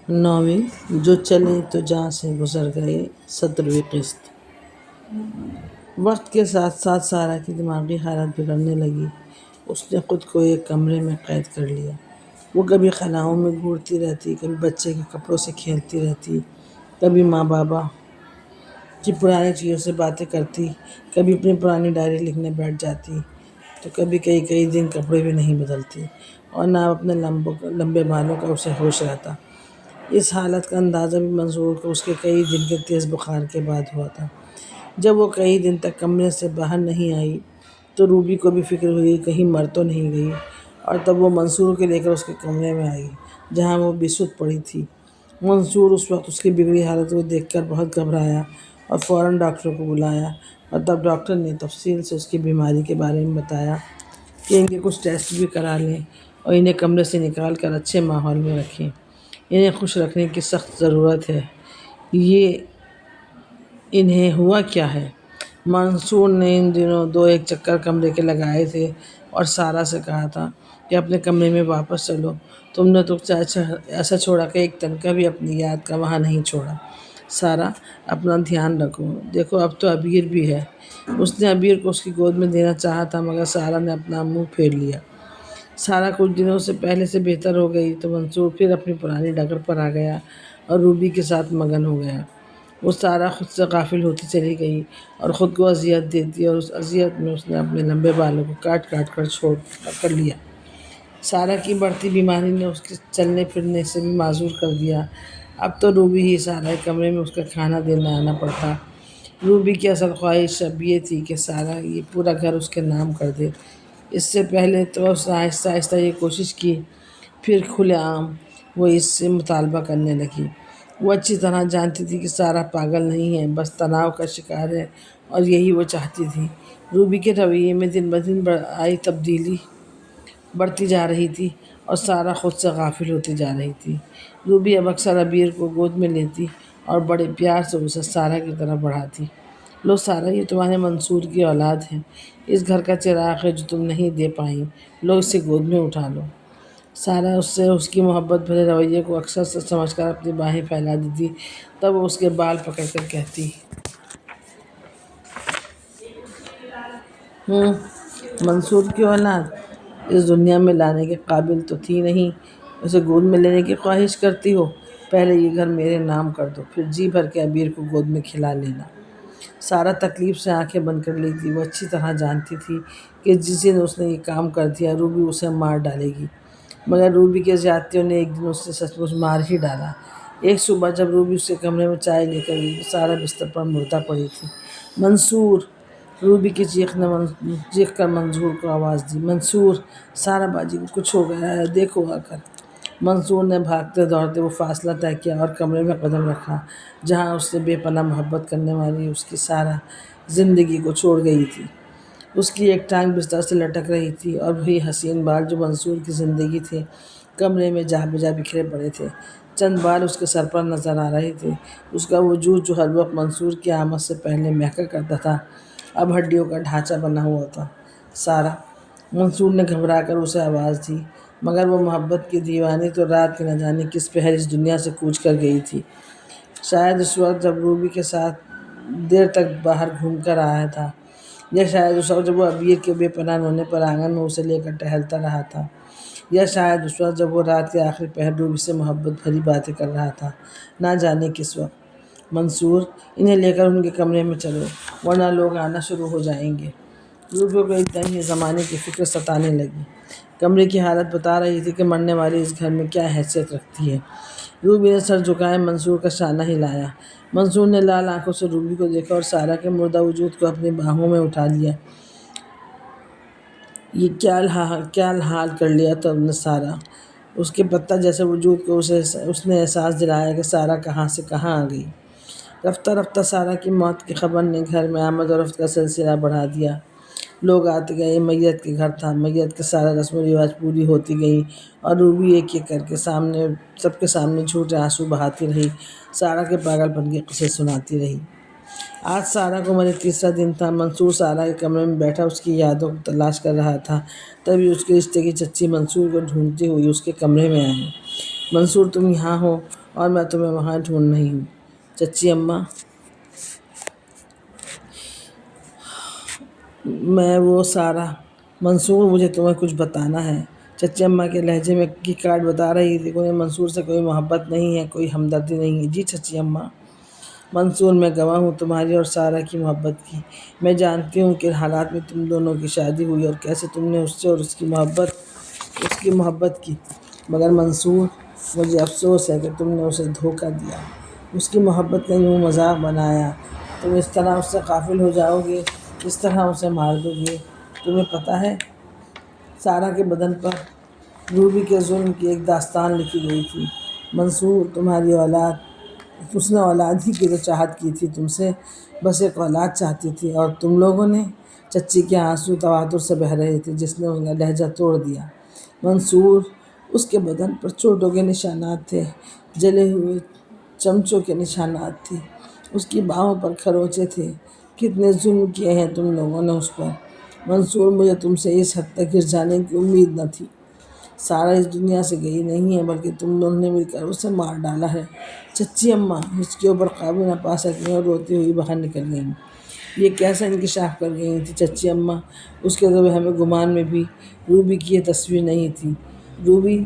Novel جو چلے تو جہاں سے گزر گئے 17ویں قسط۔ وقت کے ساتھ ساتھ سارہ کی دماغی حالت بگڑنے لگی۔ اس نے خود کو ایک کمرے میں قید کر لیا۔ وہ کبھی خلاؤں میں گھورتی رہتی، کبھی بچے کے کپڑوں سے کھیلتی رہتی، کبھی ماں بابا کی پرانی چیزوں سے باتیں کرتی، کبھی اپنی پرانی ڈائری لکھنے بیٹھ جاتی، تو کبھی کئی دن کپڑے بھی نہیں بدلتی اور نہ اپنے لمبے بالوں کا اسے ہوش رہتا۔ اس حالت کا اندازہ بھی منصور کو اس کے کئی دن کے تیز بخار کے بعد ہوا تھا۔ جب وہ کئی دن تک کمرے سے باہر نہیں آئی تو روبی کو بھی فکر ہوئی کہیں مر تو نہیں گئی، اور تب وہ منصور کو لے کر اس کے کمرے میں آئی جہاں وہ بے سدھ پڑی تھی۔ منصور اس وقت اس کی بگڑی حالت کو دیکھ کر بہت گھبرایا اور فوراً ڈاکٹر کو بلایا، اور تب ڈاکٹر نے تفصیل سے اس کی بیماری کے بارے میں بتایا کہ ان کے کچھ ٹیسٹ بھی کرا لیں اور انہیں کمرے سے نکال کر اچھے ماحول میں رکھیں۔ انہیں خوش رکھنے کی سخت ضرورت ہے۔ یہ انہیں ہوا کیا ہے؟ منصور نے ان دنوں 2-1 چکر کمرے کے لگائے تھے اور سارہ سے کہا تھا کہ اپنے کمرے میں واپس چلو، تم نے تو ایسا چھوڑا کہ ایک تنکا بھی اپنی یاد کا وہاں نہیں چھوڑا۔ سارہ، اپنا دھیان رکھو، دیکھو اب تو عبیر بھی ہے۔ اس نے عبیر کو اس کی گود میں دینا چاہا تھا مگر سارہ نے اپنا منہ پھیر لیا۔ سارہ کچھ دنوں سے پہلے سے بہتر ہو گئی تو منصور پھر اپنی پرانی ڈگر پر آ گیا اور روبی کے ساتھ مگن ہو گیا۔ وہ سارہ خود سے غافل ہوتی چلی گئی اور خود کو اذیت دیتی، اور اس اذیت میں اس نے اپنے لمبے بالوں کو کاٹ کر کر لیا۔ سارہ کی بڑھتی بیماری نے اس کے چلنے پھرنے سے بھی معذور کر دیا۔ اب تو روبی ہی سارہ کے کمرے میں اس کا کھانا دینے آنا پڑتا۔ روبی کی اصل خواہش اب یہ تھی کہ سارہ یہ پورا گھر اس کے نام کر دے۔ اس سے پہلے تو اس نے آہستہ آہستہ یہ کوشش کی، پھر کھلے عام وہ اس سے مطالبہ کرنے لگی۔ وہ اچھی طرح جانتی تھی کہ سارہ پاگل نہیں ہے، بس تناؤ کا شکار ہے، اور یہی وہ چاہتی تھی۔ روبی کے رویے میں دن بدن تبدیلی بڑھتی جا رہی تھی اور سارہ خود سے غافل ہوتی جا رہی تھی۔ روبی اب اکثر عبیر کو گود میں لیتی اور بڑے پیار سے اسے سارہ کی طرف بڑھاتی۔ لو سارہ، یہ تمہارے منصور کی اولاد ہے، اس گھر کا چراغ ہے جو تم نہیں دے پائیں، لو اسے گود میں اٹھا لو۔ سارہ اس کی محبت بھرے رویے کو اکثر سچ سمجھ کر اپنی باہیں پھیلا دیتی، تب وہ اس کے بال پکڑ کر کہتی، منصور کی اولاد اس دنیا میں لانے کے قابل تو تھی نہیں، اسے گود میں لینے کی خواہش کرتی ہو؟ پہلے یہ گھر میرے نام کر دو، پھر جی بھر کے عبیر کو گود میں کھلا لینا۔ سارہ تکلیف سے آنکھیں بند کر لی تھی۔ وہ اچھی طرح جانتی تھی کہ جس دن اس نے یہ کام کر دیا روبی اسے مار ڈالے گی، مگر روبی کے زیادتیوں نے ایک دن اسے سچ مچ مار ہی ڈالا۔ ایک صبح جب روبی اس کے کمرے میں چائے لے کر گئی تو سارہ بستر پر مردہ پڑی تھی۔ منصور! روبی کی چیخ کر منصور کو آواز دی، منصور! سارہ باجی کو کچھ ہو گیا ہے، دیکھو آ کر۔ منصور نے بھاگتے دوڑتے وہ فاصلہ طے کیا اور کمرے میں قدم رکھا جہاں اس سے بے پناہ محبت کرنے والی اس کی سارہ زندگی کو چھوڑ گئی تھی۔ اس کی ایک ٹانگ بستر سے لٹک رہی تھی اور وہی حسین بال جو منصور کی زندگی تھے کمرے میں جا بجا بکھرے پڑے تھے۔ چند بال اس کے سر پر نظر آ رہے تھے۔ اس کا وجود جو ہر وقت منصور کی آمد سے پہلے مہکا کرتا تھا اب ہڈیوں کا ڈھانچہ بنا ہوا تھا۔ سارہ! منصور نے گھبرا کر اسے آواز دی، مگر وہ محبت کی دیوانی تو رات کے نہ جانے کس پہر اس دنیا سے کوچ کر گئی تھی۔ شاید اس وقت جب روبی کے ساتھ دیر تک باہر گھوم کر آیا تھا، یا شاید اس وقت جب وہ عبیر کے بے پناہ رونے پر آنگن میں اسے لے کر ٹہلتا رہا تھا، یا شاید اس وقت جب وہ رات کے آخری پہر روبی سے محبت بھری باتیں کر رہا تھا، نہ جانے کس وقت۔ منصور! انہیں لے کر ان کے کمرے میں چلو، ورنہ لوگ آنا شروع ہو جائیں گے۔ روبی کو ایک دم ہی زمانے کی فکر ستانے لگی۔ کمرے کی حالت بتا رہی تھی کہ مرنے والی اس گھر میں کیا حیثیت رکھتی ہے۔ روبی نے سر جھکائے منصور کا شانہ ہلایا۔ منصور نے لال آنکھوں سے روبی کو دیکھا اور سارہ کے مردہ وجود کو اپنی باہوں میں اٹھا لیا۔ یہ کیا حال کر لیا تم نے سارہ! اس کے پتہ جیسے وجود کو اس نے احساس دلایا کہ سارہ کہاں سے کہاں آ گئی۔ رفتہ رفتہ سارہ کی موت کی خبر نے گھر میں آمد و رفت کا سلسلہ بڑھا دیا۔ لوگ آتے گئے، میت کے گھر تھا، میت کے سارے رسم و رواج پوری ہوتی گئیں اور روبی ایک ایک کر کے سب کے سامنے جھوٹے آنسو بہاتی رہی، سارہ کے پاگل پن کے قصے سناتی رہی۔ آج سارہ کو مرے تیسرا دن تھا۔ منصور سارہ کے کمرے میں بیٹھا اس کی یادوں کو تلاش کر رہا تھا، تبھی اس کے رشتے کی چچی منصور کو ڈھونڈتی ہوئی اس کے کمرے میں آئی۔ منصور، تم یہاں ہو؟ اور میں تمہیں وہاں ڈھونڈ رہی ہوں۔ چچی اماں، میں وہ سارا۔ منصور، مجھے تمہیں کچھ بتانا ہے۔ چچی اماں کے لہجے میں کی کاٹ بتا رہی تھی کہ انہیں منصور سے کوئی محبت نہیں ہے، کوئی ہمدردی نہیں ہے۔ جی چچی اماں۔ منصور، میں گواہ ہوں تمہاری اور سارا کی محبت کی۔ میں جانتی ہوں کہ حالات میں تم دونوں کی شادی ہوئی اور کیسے تم نے اس سے اور اس کی محبت کی، مگر منصور، مجھے افسوس ہے کہ تم نے اسے دھوکہ دیا، اس کی محبت کا یوں مذاق بنایا۔ تم اس طرح اس سے غافل ہو جاؤ گے، اس طرح اسے مار دو گے۔ تمہیں پتہ ہے سارا کے بدن پر روبی کے ظلم کی ایک داستان لکھی گئی تھی۔ منصور، تمہاری اولاد، اس نے اولاد ہی کی تو چاہت کی تھی تم سے، بس ایک اولاد چاہتی تھی، اور تم لوگوں نے۔ چچی کے آنسو تواتر سے بہہ رہے تھے، جس نے اس کا لہجہ توڑ دیا۔ منصور، اس کے بدن پر چوٹوں کے نشانات تھے، جلے ہوئے چمچوں کے نشانات تھے، اس کی باہوں پر کھروچے تھے۔ کتنے ظلم کیے ہیں تم لوگوں نے اس پر۔ منصور، مجھے تم سے اس حد تک گر جانے کی امید نہ تھی۔ سارا اس دنیا سے گئی نہیں ہے، بلکہ تم دونوں نے مل کر اسے مار ڈالا ہے۔ چچی اماں ہچکیوں پر قابو نہ پا سکیں اور روتی ہوئی باہر نکل گئیں۔ یہ کیسا انکشاف کر گئی تھی چچی اماں؟ اس کے تو ہمیں گمان میں بھی روبی کی یہ تصویر نہیں تھی۔ روبی،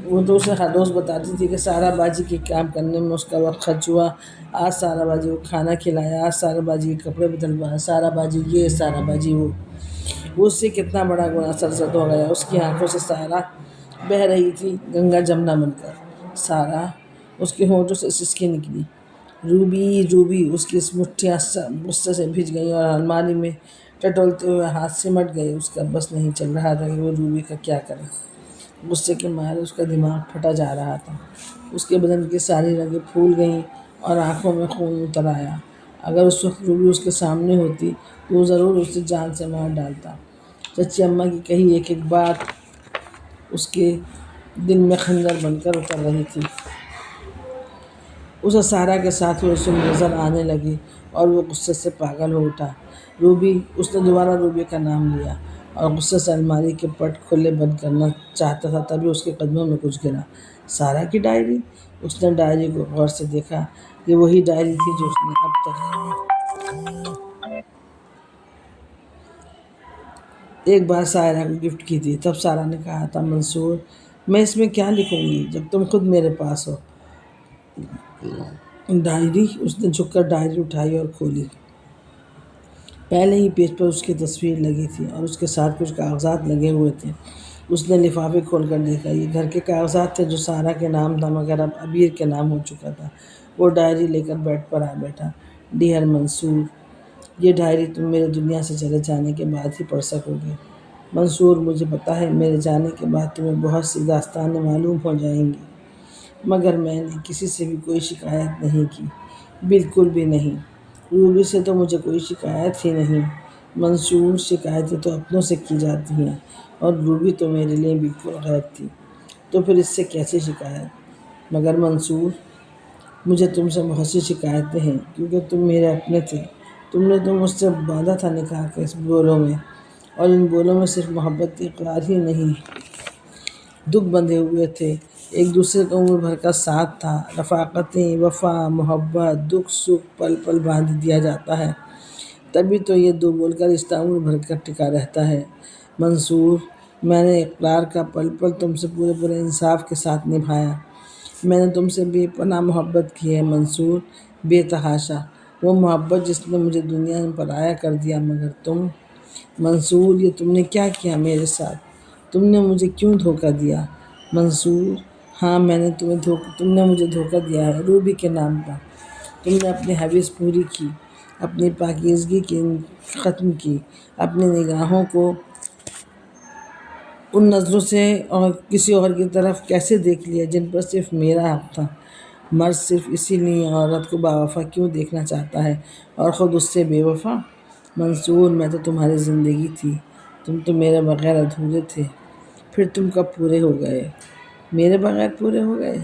وہ تو اسے ہر روز بتاتی تھی کہ سارا باجی کے کام کرنے میں اس کا وقت خرچ ہوا، آج سارا باجی کو کھانا کھلایا، آج سارا باجی کے کپڑے بدلوائے، سارا باجی یہ، سارا باجی وہ اس سے کتنا بڑا گناہ سرزد ہو گیا۔ اس کی آنکھوں سے سارا بہہ رہی تھی، گنگا جمنا بن کر۔ سارا، اس کے ہونٹوں سے سسکی نکلی۔ روبی، روبی، اس کی مٹھیاں غصے سے بھیج گئیں اور الماری میں ٹٹولتے ہوئے ہاتھ سمٹ گئے۔ اس کا بس نہیں چل رہا تھا کہ وہ روبی کا کیا کرے۔ غصے کے مارے اس کا دماغ پھٹا جا رہا تھا۔ اس کے بدن کی ساری رگیں پھول گئیں اور آنکھوں میں خون اتر آیا۔ اگر اس وقت روبی اس کے سامنے ہوتی تو وہ ضرور اسے جان سے مار ڈالتا۔ چچی اماں کی کہی ایک ایک بات اس کے دل میں خنجر بن کر اتر رہی تھی۔ اسے سارا کے ساتھ ہوئے ظلم نظر آنے لگے اور وہ غصے سے پاگل ہو اٹھا۔ روبی، اس نے دوبارہ روبی کا نام لیا اور غصے سے الماری کے پٹ کھلے بند کرنا چاہتا تھا، تبھی اس کے قدموں میں کچھ گرا۔ سارا کی ڈائری! اس نے ڈائری کو غور سے دیکھا۔ یہ وہی ڈائری تھی جو اس نے اب تک ایک بار سائرہ کو گفٹ کی تھی۔ تب سارا نے کہا تھا، منصور، میں اس میں کیا لکھوں گی جب تم خود میرے پاس ہو؟ ڈائری! اس نے جھک کر ڈائری اٹھائی اور کھولی۔ پہلے ہی پیج پر اس کی تصویر لگی تھی اور اس کے ساتھ کچھ کاغذات لگے ہوئے تھے۔ اس نے لفافے کھول کر دیکھا۔ یہ گھر کے کاغذات تھے جو سارا کے نام تھا، مگر اب عبیر کے نام ہو چکا تھا۔ وہ ڈائری لے کر بیڈ پر آ بیٹھا۔ ڈیئر منصور، یہ ڈائری تم میرے دنیا سے چلے جانے کے بعد ہی پڑھ سکو گے۔ منصور، مجھے پتہ ہے میرے جانے کے بعد تمہیں بہت سی داستانیں معلوم ہو جائیں گی، مگر میں نے کسی سے بھی کوئی شکایت نہیں کی، بالکل بھی نہیں۔ روبی سے تو مجھے کوئی شکایت ہی نہیں۔ منصور، شکایتیں تو اپنوں سے کی جاتی ہیں، اور روبی تو میرے لیے بالکل غیر تھی، تو پھر اس سے کیسی شکایت؟ مگر منصور، مجھے تم سے بہت سی شکایتیں ہیں، کیونکہ تم میرے اپنے تھے۔ تم نے تو مجھ سے باندھا تھا نکاح کے اس بولوں میں، اور ان بولوں میں صرف محبت کی اقرار ہی نہیں، دکھ بندھے ہوئے تھے، ایک دوسرے کا عمر بھر کا ساتھ تھا، رفاقتیں، وفا، محبت، دکھ سکھ پل پل باندھ دیا جاتا ہے، تبھی تو یہ دو بول کا رشتہ عمر بھر کا ٹکا رہتا ہے۔ منصور، میں نے اقرار کا پل پل تم سے پورے انصاف کے ساتھ نبھایا۔ میں نے تم سے بے پناہ محبت کی ہے منصور، بے تحاشا، وہ محبت جس نے مجھے دنیا میں پرایا کر دیا، مگر تم۔ منصور، یہ تم نے کیا کیا میرے ساتھ؟ تم نے مجھے کیوں دھوکہ دیا؟ منصور، ہاں، تم نے مجھے دھوکہ دیا ہے، روبی کے نام پر۔ تم نے اپنی حویث پوری کی، اپنی پاکیزگی ختم کی، اپنی نگاہوں کو ان نظروں سے اور کسی اور کی طرف کیسے دیکھ لیا جن پر صرف میرا حق تھا۔ مرد صرف اسی لیے عورت کو باوفا کیوں دیکھنا چاہتا ہے اور خود اس سے بے وفا؟ منصور، میں تو تمہاری زندگی تھی، تم تو میرے بغیر ادھورے تھے، پھر تم کب پورے ہو گئے؟ میرے بغیر پورے ہو گئے؟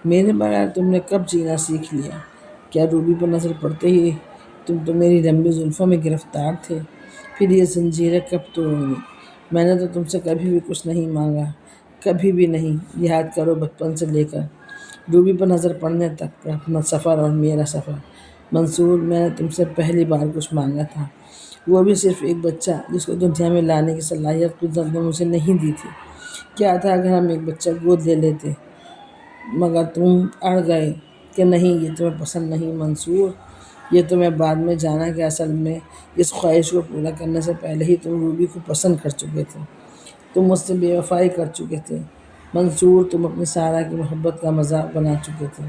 میرے بغیر تم نے کب جینا سیکھ لیا؟ کیا روبی پر نظر پڑتے ہی تم تو میری لمبی زلفوں میں گرفتار تھے؟ پھر یہ زنجیریں کب توڑیں گی؟ میں نے تو تم سے کبھی بھی کچھ نہیں مانگا، کبھی بھی نہیں، یاد کرو بچپن سے لے کر روبی پر نظر پڑنے تک کا اپنا سفر اور میرا سفر۔ منصور، میں نے تم سے پہلی بار کچھ مانگا تھا، وہ بھی صرف ایک بچہ جس کو دنیا میں لانے کی صلاحیت قدرت نے مجھے نہیں دی تھی۔ کیا تھا اگر ہم ایک بچہ گود لے لیتے، مگر تم اڑ گئے کہ نہیں، یہ تمہیں پسند نہیں۔ منصور، یہ تمہیں بعد میں جانا کہ اصل میں اس خواہش کو پورا کرنے سے پہلے ہی تم روبی کو پسند کر چکے تھے، تم مجھ سے بے وفائی کر چکے تھے۔ منصور، تم اپنی سارا کی محبت کا مذاق بنا چکے تھے۔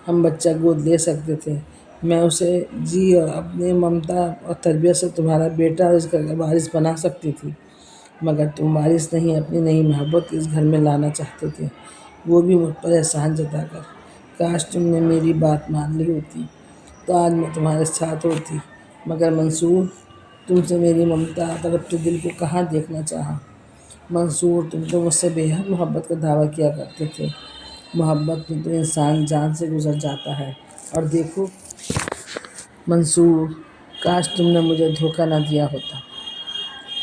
ہم بچہ گود لے سکتے تھے، میں اسے جی اور اپنی ممتا اور تربیت سے تمہارا بیٹا اور اس گھر کا وارث بنا سکتی تھی، مگر تم وارث نہیں، اپنی نئی محبت اس گھر میں لانا چاہتے تھے، وہ بھی مجھ پر احسان جتا کر۔ کاش تم نے میری بات مان لی ہوتی تو آج میں تمہارے ساتھ ہوتی، مگر منصور، تم سے میری ممتا تڑپتے دل کو کہاں دیکھنا چاہا۔ منصور، تم تو مجھ سے بے حد محبت کا دعویٰ کیا کرتے تھے، محبت میں تو انسان جان سے گزر جاتا ہے، اور دیکھو۔ منصور، کاش تم نے مجھے دھوکہ نہ دیا ہوتا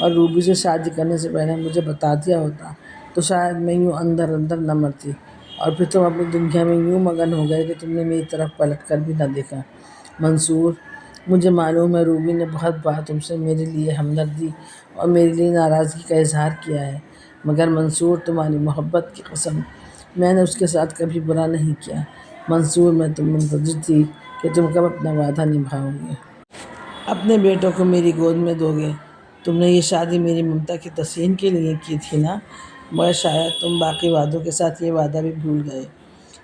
اور روبی سے شادی کرنے سے پہلے مجھے بتا دیا ہوتا تو شاید میں یوں اندر اندر نہ مرتی، اور پھر تم اپنی دنیا میں یوں مگن ہو گئے کہ تم نے میری طرف پلٹ کر بھی نہ دیکھا۔ منصور، مجھے معلوم ہے روبی نے بہت بار تم سے میرے لیے ہمدردی اور میرے لیے ناراضگی کا اظہار کیا ہے، مگر منصور، تمہاری محبت کی قسم، میں نے اس کے ساتھ کبھی برا نہیں کیا۔ منصور، میں تم منتظر تھی کہ تم کب اپنا وعدہ نبھاؤ گے، اپنے بیٹوں کو میری گود میں دو گے۔ تم نے یہ شادی میری ممتا کی تسکین کے لیے کی تھی نا، مگر شاید تم باقی وعدوں کے ساتھ یہ وعدہ بھی بھول گئے۔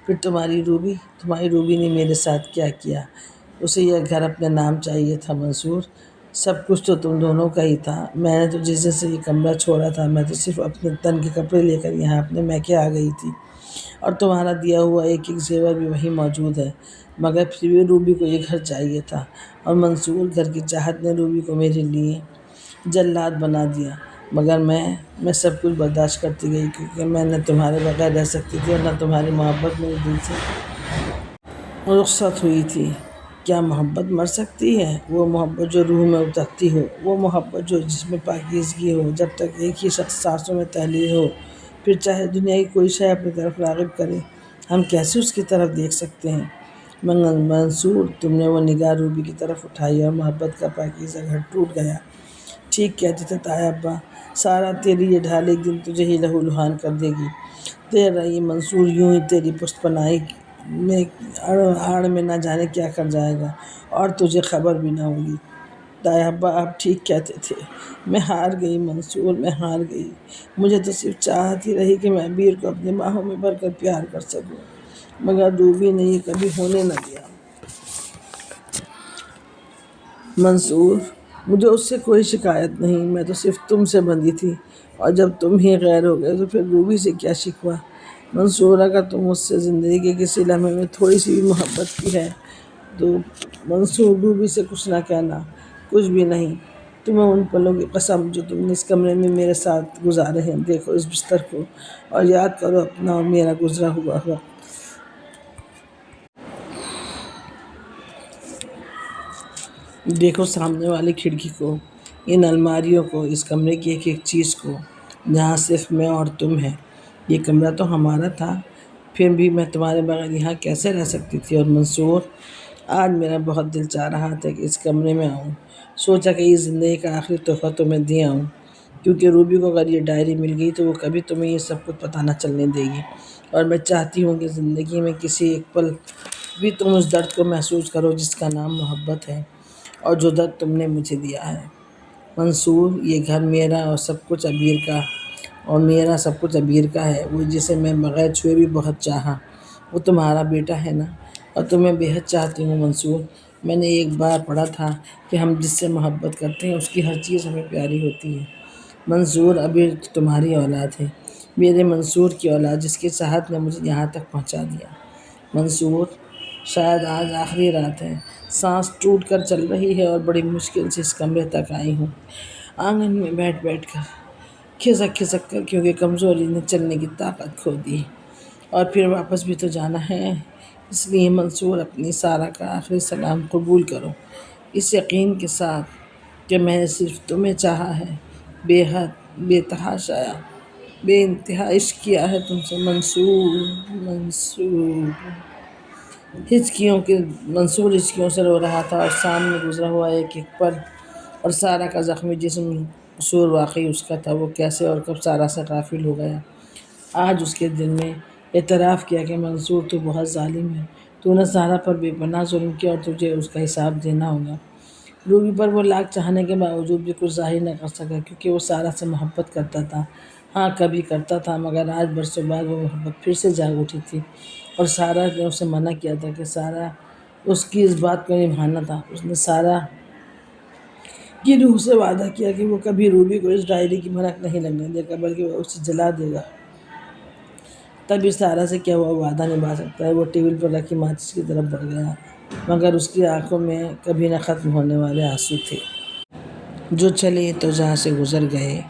پھر تمہاری روبی نے میرے ساتھ کیا کیا، اسے یہ گھر اپنے نام چاہیے تھا۔ منصور، سب کچھ تو تم دونوں کا ہی تھا، میں نے تو جس دن سے یہ کمرہ چھوڑا تھا، میں تو صرف اپنے تن کے کپڑے لے کر یہاں اپنے میکے آ گئی تھی، اور تمہارا دیا ہوا ایک ایک زیور بھی وہیں موجود ہے، مگر پھر بھی روبی کو یہ گھر چاہیے تھا، اور منصور، گھر کی چاہت نے روبی کو میرے لیے جلاد بنا دیا، مگر میں سب کچھ برداشت کرتی گئی، کیونکہ میں نہ تمہارے بغیر رہ سکتی تھی اور نہ تمہاری محبت میرے دل سے رخصت ہوئی تھی۔ کیا محبت مر سکتی ہے؟ وہ محبت جو روح میں اترتی ہو، وہ محبت جو جس میں پاکیزگی ہو، جب تک ایک ہی شخص سانسوں میں تحلیل ہو، پھر چاہے دنیا کی کوئی شے اپنی طرف راغب کرے، ہم کیسے اس کی طرف دیکھ سکتے ہیں؟ منصور، تم نے وہ نگاہ روبی کی طرف اٹھائی اور محبت کا پاکیزہ گھر ٹوٹ گیا۔ ٹھیک کہتے تھے تایا ابا، سارا تیری یہ ڈھال ایک دن تجھے ہی لہو لہان کر دے گی۔ دیر رہی منصور، یوں ہی تیری پشت پناہی میں آڑ میں نہ جانے کیا کر جائے گا، اور تجھے خبر بھی نہ ہوگی۔ تایا ابا آپ ٹھیک کہتے تھے، میں ہار گئی منصور، میں ہار گئی۔ مجھے تو صرف چاہت ہی رہی کہ میں امیر کو اپنی باہوں میں بھر کر پیار کر سکوں، مگر روبی نے یہ کبھی ہونے نہ دیا۔ منصور، مجھے اس سے کوئی شکایت نہیں، میں تو صرف تم سے بندھی تھی، اور جب تم ہی غیر ہو گئے تو پھر روبی سے کیا شکوہ۔ منصور، اگر تم مجھ سے زندگی کے کسی لمحے میں تھوڑی سی بھی محبت کی ہے تو منصور، روبی سے کچھ نہ کہنا، کچھ بھی نہیں۔ تمہیں ان پلوں کی قسم جو تم نے اس کمرے میں میرے ساتھ گزارے ہیں۔ دیکھو اس بستر کو اور یاد کرو اپنا اور میرا گزرا ہوا وقت۔ دیکھو سامنے والی کھڑکی کو، ان الماریوں کو، اس کمرے کی ایک ایک چیز کو، جہاں صرف میں اور تم ہیں۔ یہ کمرہ تو ہمارا تھا، پھر بھی میں تمہارے بغیر یہاں کیسے رہ سکتی تھی؟ اور منصور، آج میرا بہت دل چاہ رہا تھا کہ اس کمرے میں آؤں، سوچا کہ یہ زندگی کا آخری تحفہ تمہیں دے آؤں، کیونکہ روبی کو اگر یہ ڈائری مل گئی تو وہ کبھی تمہیں یہ سب کچھ پتہ نہ چلنے دے گی، اور میں چاہتی ہوں کہ زندگی میں کسی ایک پل بھی تم اس درد کو محسوس کرو جس کا نام محبت ہے، اور جو درد تم نے مجھے دیا ہے۔ منصور، یہ گھر میرا اور سب کچھ عبیر کا، اور میرا سب کچھ عبیر کا ہے، وہ جسے میں بغیر چھوئے بھی بہت چاہا، وہ تمہارا بیٹا ہے نا، اور تمہیں بے حد چاہتی ہوں۔ منصور، میں نے ایک بار پڑھا تھا کہ ہم جس سے محبت کرتے ہیں اس کی ہر چیز ہمیں پیاری ہوتی ہے۔ منصور، عبیر تو تمہاری اولاد ہے، میرے منصور کی اولاد، جس کی چاہت نے مجھے یہاں تک پہنچا دیا۔ منصور، شاید آج آخری رات ہے، سانس ٹوٹ کر چل رہی ہے، اور بڑی مشکل سے اس کمرے تک آئی ہوں، آنگن میں بیٹھ بیٹھ کر، کھسک کھسک کر، کیونکہ کمزوری نے چلنے کی طاقت کھو دی، اور پھر واپس بھی تو جانا ہے۔ اس لیے منصور، اپنی سارا کا آخری سلام قبول کرو، اس یقین کے ساتھ کہ میں نے صرف تمہیں چاہا ہے، بے حد، بے تحاشا۔ بے انتہا عشق کیا ہے تم سے منصور منصور، منصور ہچکیوں سے رو رہا تھا اور سامنے گزرا ہوا ایک ایک پل اور سارا کا زخمی جسم قصور واقعی اس کا تھا۔ وہ کیسے اور کب سارا سے غافل ہو گیا۔ آج اس کے دل میں اعتراف کیا کہ منصور تو بہت ظالم ہے، تو نے سارا پر بے پناہ ظلم کیا اور تجھے اس کا حساب دینا ہوگا۔ روبی پر وہ لاکھ چاہنے کے باوجود بھی کچھ ظاہر نہ کر سکا کیونکہ وہ سارا سے محبت کرتا تھا۔ ہاں کبھی کرتا تھا، مگر آج برسوں بعد وہ محبت پھر سے جاگ اٹھی تھی اور سارا نے اسے منع کیا تھا کہ سارا اس کی اس بات کو نبھانا تھا۔ اس نے سارا کی روح سے وعدہ کیا کہ وہ کبھی روبی کو اس ڈائری کی بھنک نہیں لگنے دے گا بلکہ وہ اسے جلا دے گا۔ تبھی سارا سے کیا وہ وعدہ نبھا سکتا ہے۔ وہ ٹیبل پر رکھی ماچس کی طرف بڑھ گیا، مگر اس کی آنکھوں میں کبھی نہ ختم ہونے والے آنسو تھے جو چلے تو جہاں سے گزر گئے۔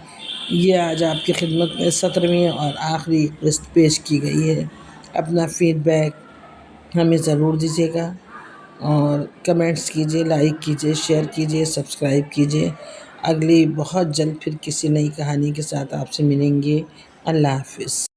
یہ آج آپ کی خدمت میں 17ویں اور آخری قسط پیش کی گئی ہے۔ اپنا فیڈ بیک ہمیں ضرور دیجیے گا اور کمنٹس کیجیے، لائک کیجیے، شیئر کیجیے، سبسکرائب کیجیے۔ اگلی بہت جلد پھر کسی نئی کہانی کے ساتھ آپ سے ملیں گے۔ اللہ حافظ۔